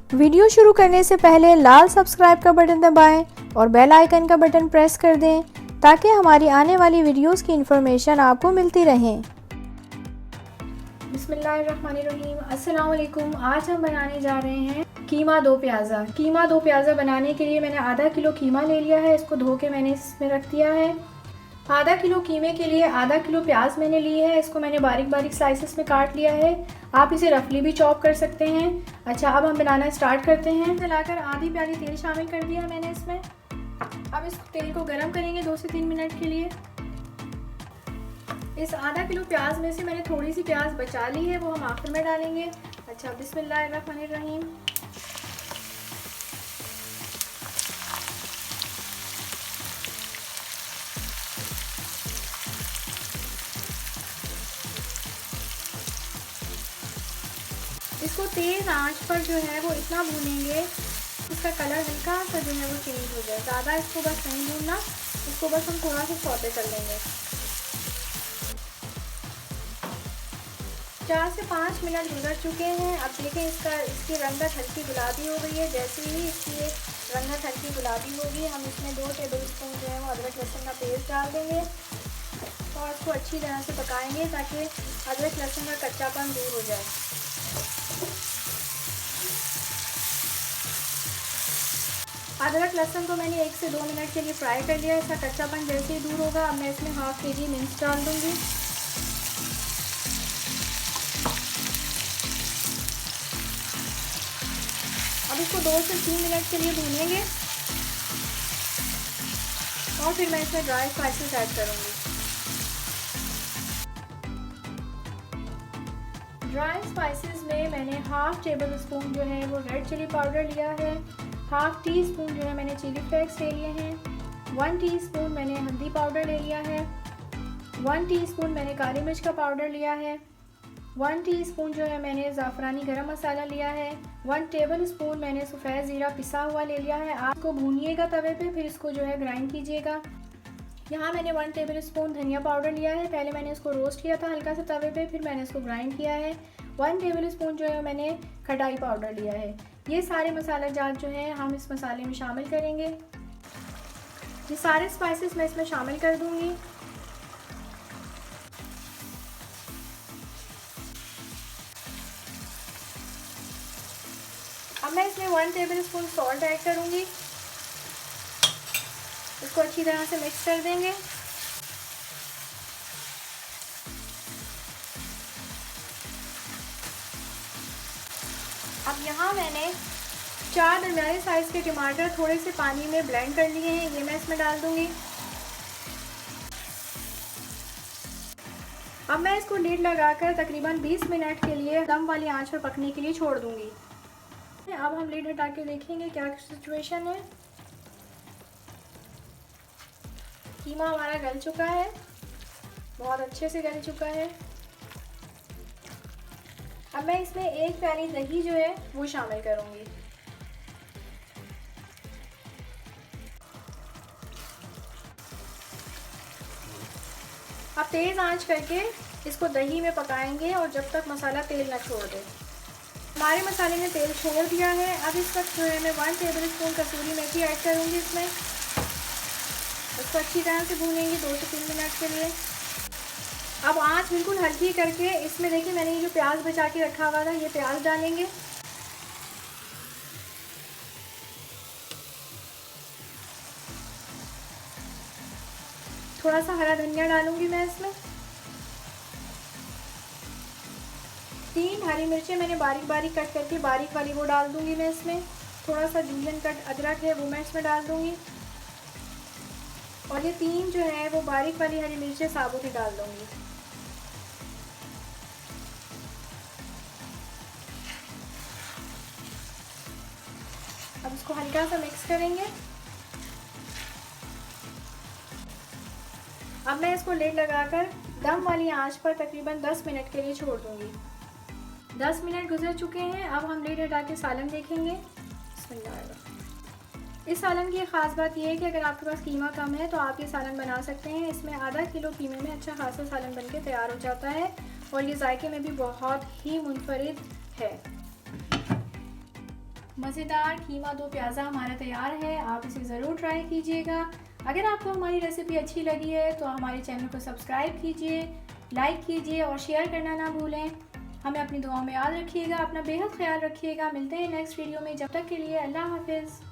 Video शुरू करने से पहले लाल सब्सक्राइब का बटन दबाएं और बेल आइकन का बटन प्रेस कर दें ताकि हमारी आने वाली वीडियोस की इन्फॉर्मेशन आपको मिलती रहे। बिस्मिल्लाहिर्रहमानिर्रहीम, अस्सलाम वालेकुम। आज हम बनाने जा रहे हैं कीमा दो प्याज़ा। कीमा दो प्याज़ा बनाने के लिए मैंने आधा किलो कीमा ले लिया है। इसको धो के मैंने इसमें रख दिया है। आधा किलो कीमे के लिए आधा किलो प्याज मैंने ली है। इसको मैंने बारीक बारीक स्लाइसेस में काट लिया है। आप इसे रफली भी चॉप कर सकते हैं। अच्छा, अब हम बनाना स्टार्ट करते हैं। चलाकर आधी प्याली तेल शामिल कर दिया मैंने इसमें। अब इस तेल को गरम करेंगे 2 से 3 मिनट के लिए। इस आधा किलो प्याज में से मैंने थोड़ी सी प्याज बचा ली है, वो हम आखिर में डालेंगे। अच्छा, बिस्मिल्लाहिर्रहमानिर्रहीम। इसको तेज आंच पर जो है वो इतना भूनेंगे इसका कलर हल्का सा जो है वो चेंज हो जाए। ज़्यादा इसको बस नहीं भूनना, इसको बस हम थोड़ा सा सौते कर लेंगे। 4 से 5 मिनट गुजर चुके हैं। अब देखें इसकी रंगत हल्की गुलाबी हो गई है। जैसे ही इसकी रंगत हल्की गुलाबी होगी, हम इसमें 2 टेबल स्पून जो है वो अदरक लहसुन का पेस्ट डाल देंगे और इसको अच्छी तरह से पकाएंगे ताकि अदरक लहसुन का कच्चापन दूर हो जाए। अदरक लहसुन को मैंने 1 से 2 मिनट के लिए फ्राई कर लिया। इसका कच्चापन जैसे ही दूर होगा, अब मैं इसमें हाफ केजी मिर्च डाल दूंगी। अब इसको 2 से 3 मिनट के लिए भूनेंगे और फिर मैं इसमें ड्राई स्पाइसेस ऐड करूंगी। ड्राई स्पाइसेस में मैंने हाफ टेबल स्पून जो है वो रेड चिली पाउडर लिया है। हाफ टी स्पून जो है मैंने चिली फ्लेक्स ले लिए हैं। 1 टीस्पून मैंने हल्दी पाउडर ले लिया है। 1 टीस्पून मैंने काली मिर्च का पाउडर लिया है। 1 टीस्पून जो है मैंने ज़ाफ़रानी गरम मसाला लिया है। 1 टेबल स्पून मैंने सफ़ेद ज़ीरा पिसा हुआ ले लिया है। आप इसको भूनिएगा तवे पे, फिर इसको जो है ग्राइंड कीजिएगा। यहाँ मैंने 1 टेबल स्पून धनिया पाउडर लिया है। पहले मैंने इसको रोस्ट किया था हल्का सा तवे पे, फिर मैंने इसको ग्राइंड किया है। 1 टेबल स्पून जो है मैंने खटाई पाउडर लिया है। ये सारे मसाला जात जो है हम इस मसाले में शामिल करेंगे। ये सारे स्पाइसेस मैं इसमें शामिल कर दूंगी। अब मैं इसमें 1 टेबल स्पून सॉल्ट ऐड करूंगी। इसको अच्छी तरह से मिक्स कर देंगे। अब यहाँ मैंने 4 दरमियाने साइज़ के टमाटर थोड़े से पानी में ब्लेंड कर लिए हैं, ये मैं इसमें डाल दूंगी। अब मैं इसको लीड लगाकर तकरीबन 20 मिनट के लिए दम वाली आंच पर पकने के लिए छोड़ दूंगी। अब हम लीड हटा के देखेंगे क्या सिचुएशन है। कीमा हमारा गल चुका है, बहुत अच्छे से गल चुका है। अब मैं इसमें 1 प्याली दही जो है वो शामिल करूंगी। अब तेज़ आंच करके इसको दही में पकाएंगे और जब तक मसाला तेल ना छोड़ दे। हमारे मसाले ने तेल छोड़ दिया है। अब इस वक्त जो है मैं 1 टेबल स्पून कसूरी मेथी ऐड करूंगी इसमें। इसको अच्छी तरह से भूनेंगे 2 से 3 मिनट के लिए। अब आंच बिल्कुल हल्की करके इसमें देखिए मैंने ये जो प्याज बचा के रखा हुआ था, ये प्याज डालेंगे। थोड़ा सा हरा धनिया डालूंगी मैं इसमें। 3 हरी मिर्चें मैंने बारीक बारीक कट करके बारीक वाली वो डाल दूंगी मैं इसमें। थोड़ा सा जूलियन कट अदरक है वो मैं इसमें डाल दूंगी और ये 3 जो है वो बारीक वाली हरी मिर्चें साबुत ही डाल दूंगी। अब इसको हल्का सा मिक्स करेंगे। अब मैं इसको लिड लगाकर दम वाली आंच पर तकरीबन 10 मिनट के लिए छोड़ दूंगी। 10 मिनट गुजर चुके हैं। अब हम लिड हटा के सालन देखेंगे। इस सालन की ख़ास बात यह है कि अगर आपके पास कीमा कम है तो आप ये सालन बना सकते हैं। इसमें आधा किलो कीमे में अच्छा खासा सालन बनके तैयार हो जाता है और ये जायके में भी बहुत ही मुनफरिद है। मज़ेदार कीमा दो प्याज़ा हमारा तैयार है। आप इसे ज़रूर ट्राई कीजिएगा। अगर आपको हमारी रेसिपी अच्छी लगी है तो हमारे चैनल को सब्सक्राइब कीजिए, लाइक कीजिए और शेयर करना ना भूलें। हमें अपनी दुआओं में याद रखिएगा। अपना बेहद ख्याल रखिएगा। मिलते हैं नेक्स्ट वीडियो में। जब तक के लिए अल्लाह हाफ़िज़।